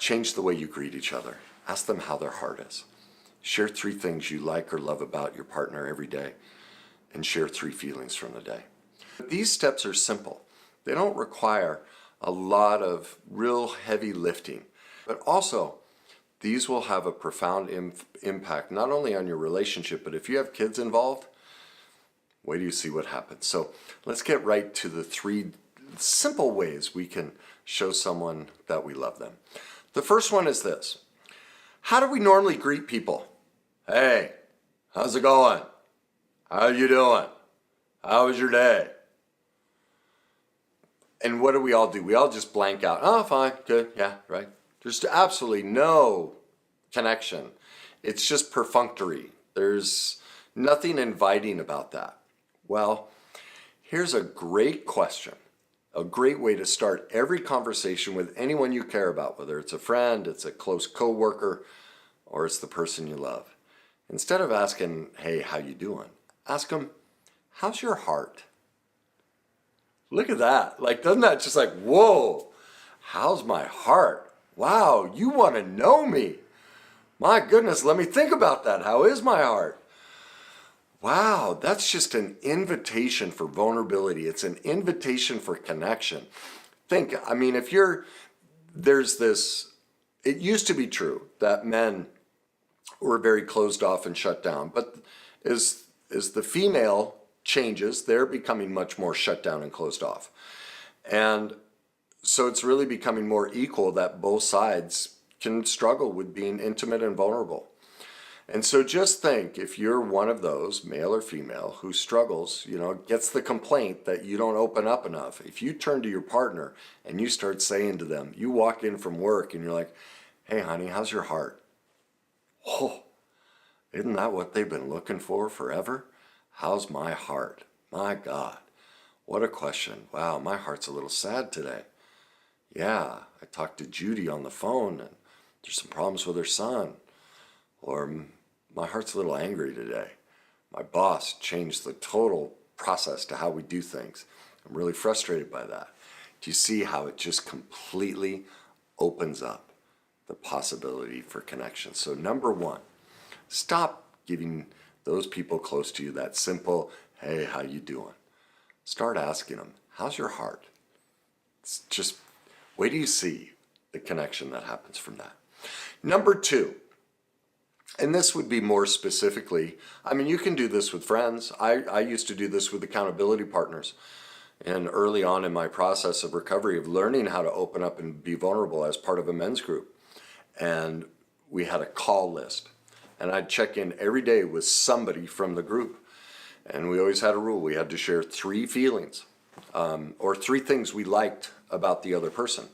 Change the way you greet each other. Ask them how their heart is. Share 3 things you like or love about your partner every day, and share 3 feelings from the day. These steps are simple. They don't require a lot of real heavy lifting, but also these will have a profound impact not only on your relationship, but if you have kids involved, wait till you see what happens. So let's get right to the 3 simple ways we can show someone that we love them. The first one is this. How do we normally greet people? Hey, how's it going? How you doing? How was your day? And what do we all do? We all just blank out. Oh, fine, good, yeah, right. There's absolutely no connection. It's just perfunctory. There's nothing inviting about that. Well, here's a great question. A great way to start every conversation with anyone you care about, whether it's a friend, it's a close coworker, or it's the person you love. Instead of asking, hey, how you doing? Ask them, how's your heart? Look at that. Like, doesn't that just like, whoa, how's my heart? Wow, you want to know me. My goodness, let me think about that. How is my heart? Wow, that's just an invitation for vulnerability. It's an invitation for connection. Think, I mean, there's this, it used to be true that men were very closed off and shut down, but as the female changes, they're becoming much more shut down and closed off. And so it's really becoming more equal that both sides can struggle with being intimate and vulnerable. And so just think, if you're one of those, male or female, who struggles, gets the complaint that you don't open up enough. If you turn to your partner and you start saying to them, you walk in from work and you're like, hey honey, how's your heart? Oh, isn't that what they've been looking for forever? How's my heart? My God, what a question. Wow, my heart's a little sad today. Yeah, I talked to Judy on the phone and there's some problems with her son. Or my heart's a little angry today. My boss changed the total process to how we do things. I'm really frustrated by that. Do you see how it just completely opens up the possibility for connection? So number 1, stop giving those people close to you that simple, hey, how you doing? Start asking them, how's your heart? It's just, wait till you see the connection that happens from that. Number 2, and this would be more specifically, I mean, you can do this with friends. I used to do this with accountability partners. And early on in my process of recovery, of learning how to open up and be vulnerable as part of a men's group. And we had a call list. And I'd check in every day with somebody from the group. And we always had a rule. We had to share 3 feelings or 3 things we liked about the other person.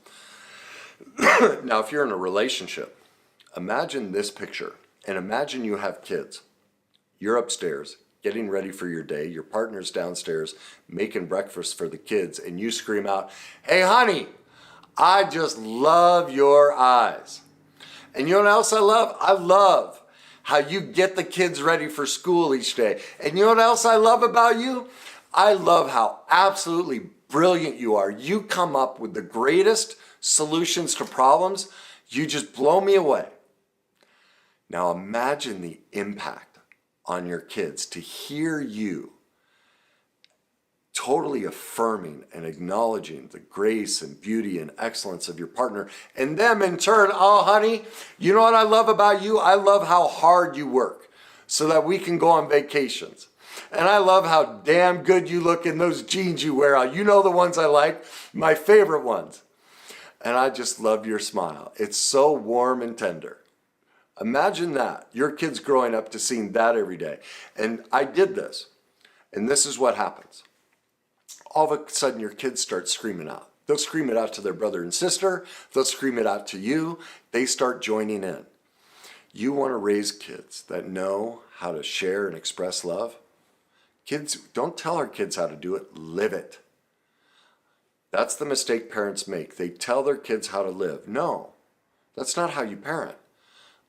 Now, if you're in a relationship, imagine this picture. And imagine you have kids. You're upstairs getting ready for your day. Your partner's downstairs making breakfast for the kids. And you scream out, hey, honey, I just love your eyes. And you know what else I love? I love how you get the kids ready for school each day. And you know what else I love about you? I love how absolutely brilliant you are. You come up with the greatest solutions to problems. You just blow me away. Now imagine the impact on your kids to hear you totally affirming and acknowledging the grace and beauty and excellence of your partner, and them in turn, oh honey, you know what I love about you? I love how hard you work so that we can go on vacations. And I love how damn good you look in those jeans you wear out. You know the ones I like, my favorite ones. And I just love your smile. It's so warm and tender. Imagine that, your kids growing up to seeing that every day. And I did this, and this is what happens. All of a sudden, your kids start screaming out. They'll scream it out to their brother and sister. They'll scream it out to you. They start joining in. You want to raise kids that know how to share and express love? Kids, don't tell our kids how to do it, live it. That's the mistake parents make. They tell their kids how to live. No, that's not how you parent.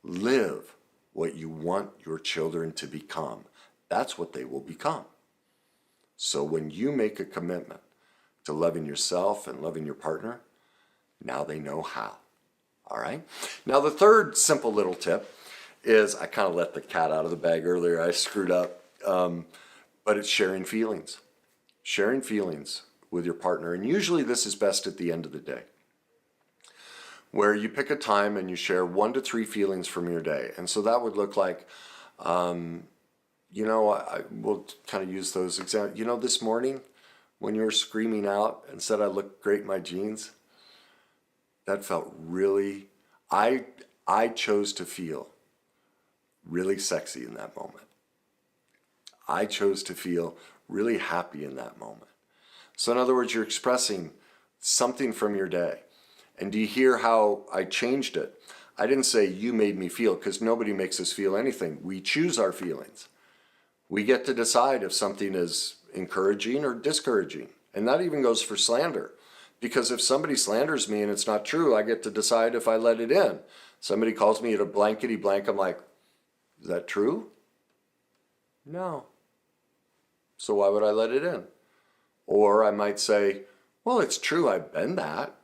Live what you want your children to become. That's what they will become. So when you make a commitment to loving yourself and loving your partner, now they know how. All right. Now the third simple little tip is, I kind of let the cat out of the bag earlier. I screwed up. But it's sharing feelings. Sharing feelings with your partner. And usually this is best at the end of the day, where you pick a time and you share 1 to 3 feelings from your day. And so that would look like, I will kind of use those examples. This morning when you were screaming out and said I looked great in my jeans, that felt really, I chose to feel really sexy in that moment. I chose to feel really happy in that moment. So in other words, you're expressing something from your day. And do you hear how I changed it? I didn't say you made me feel, because nobody makes us feel anything. We choose our feelings. We get to decide if something is encouraging or discouraging. And that even goes for slander. Because if somebody slanders me and it's not true, I get to decide if I let it in. Somebody calls me a blankety blank, I'm like, is that true? No. So why would I let it in? Or I might say, well, it's true, I've been that.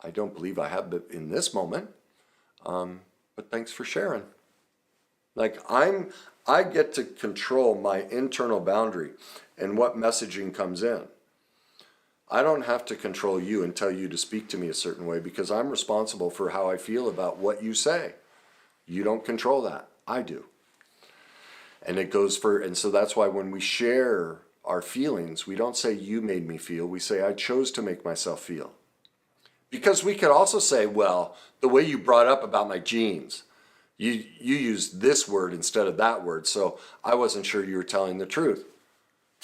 I don't believe I have in this moment. But thanks for sharing. Like I get to control my internal boundary and what messaging comes in. I don't have to control you and tell you to speak to me a certain way, because I'm responsible for how I feel about what you say. You don't control that. I do. And so that's why when we share our feelings, we don't say you made me feel, we say I chose to make myself feel. Because we could also say, well, the way you brought up about my jeans, you used this word instead of that word, so I wasn't sure you were telling the truth.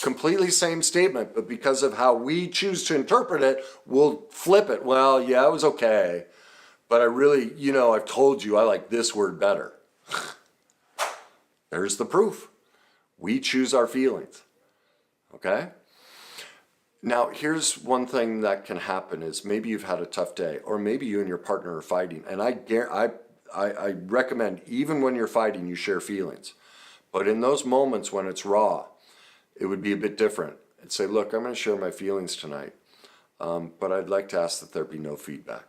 Completely same statement, but because of how we choose to interpret it, we'll flip it. Well, yeah, it was okay, but I really, I've told you I like this word better. There's the proof. We choose our feelings. Okay? Now, here's one thing that can happen is maybe you've had a tough day, or maybe you and your partner are fighting. And I recommend, even when you're fighting, you share feelings. But in those moments when it's raw, it would be a bit different. And say, look, I'm going to share my feelings tonight, but I'd like to ask that there be no feedback.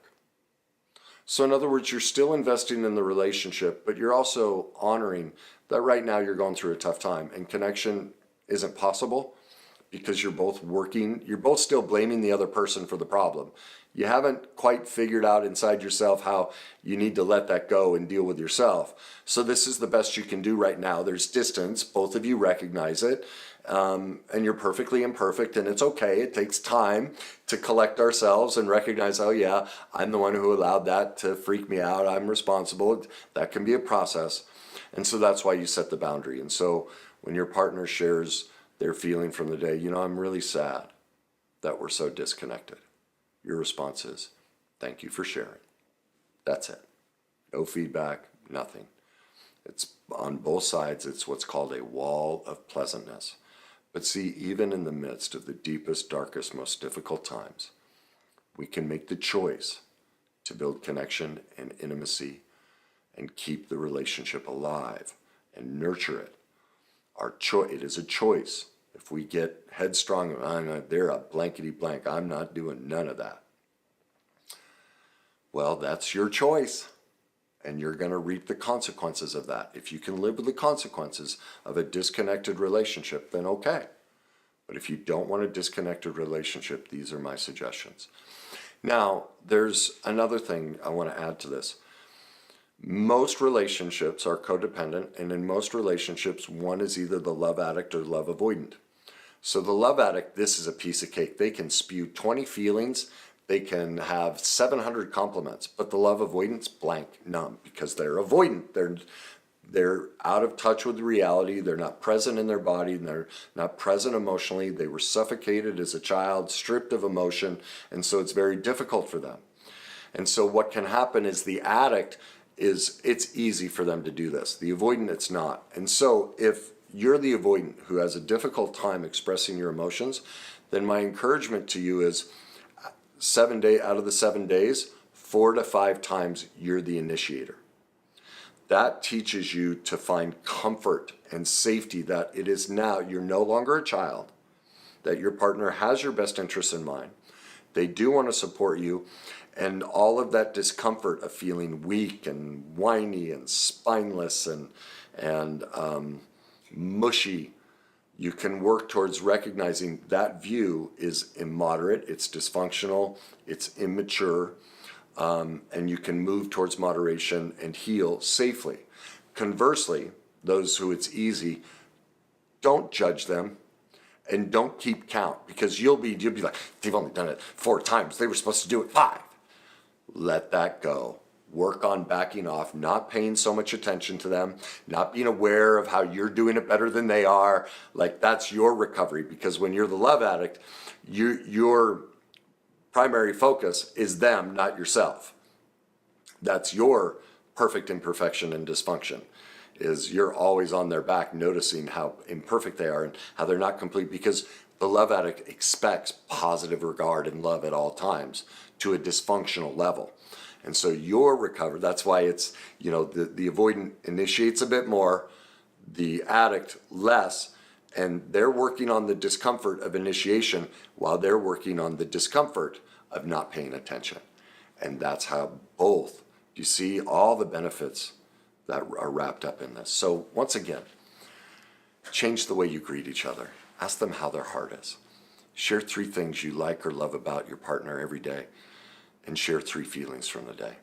So in other words, you're still investing in the relationship, but you're also honoring that right now you're going through a tough time and connection isn't possible because you're both still blaming the other person for the problem. You haven't quite figured out inside yourself how you need to let that go and deal with yourself. So this is the best you can do right now. There's distance, both of you recognize it, and you're perfectly imperfect, and it's okay. It takes time to collect ourselves and recognize, oh yeah, I'm the one who allowed that to freak me out. I'm responsible. That can be a process. And so that's why you set the boundary. And so when your partner shares their feeling from the day, I'm really sad that we're so disconnected. Your response is, thank you for sharing. That's it. No feedback, nothing. It's on both sides. It's what's called a wall of pleasantness. But see, even in the midst of the deepest, darkest, most difficult times, we can make the choice to build connection and intimacy and keep the relationship alive and nurture it. It is a choice. If we get headstrong, they're a blankety blank, I'm not doing none of that. Well, that's your choice. And you're going to reap the consequences of that. If you can live with the consequences of a disconnected relationship, then okay. But if you don't want a disconnected relationship, these are my suggestions. Now, there's another thing I want to add to this. Most relationships are codependent, and in most relationships, one is either the love addict or love avoidant. So the love addict, this is a piece of cake. They can spew 20 feelings. They can have 700 compliments, but the love avoidance, blank, numb, because they're avoidant. They're out of touch with reality. They're not present in their body. And they're not present emotionally. They were suffocated as a child, stripped of emotion, and so it's very difficult for them. And so what can happen is the addict it's easy for them to do this. The avoidant, it's not. And so if you're the avoidant who has a difficult time expressing your emotions, then my encouragement to you is 7 days out of the 7 days, 4 to 5 times you're the initiator. That teaches you to find comfort and safety that it is now, you're no longer a child, that your partner has your best interests in mind, They do want to support you. And all of that discomfort of feeling weak and whiny and spineless and mushy, you can work towards recognizing that view is immoderate, it's dysfunctional, it's immature, and you can move towards moderation and heal safely. Conversely, those who it's easy, don't judge them and don't keep count, because you'll be like, they've only done it 4 times, they were supposed to do it 5. Let that go. Work on backing off, not paying so much attention to them, not being aware of how you're doing it better than they are. Like, that's your recovery, because when you're the love addict, your primary focus is them, not yourself. That's your perfect imperfection and dysfunction, is you're always on their back noticing how imperfect they are and how they're not complete, because the love addict expects positive regard and love at all times to a dysfunctional level. And so you're recovered. That's why it's, the avoidant initiates a bit more, the addict less, and they're working on the discomfort of initiation while they're working on the discomfort of not paying attention. And that's how both, you see all the benefits that are wrapped up in this. So once again, change the way you greet each other. Ask them how their heart is. Share 3 things you like or love about your partner every day, and share 3 feelings from the day.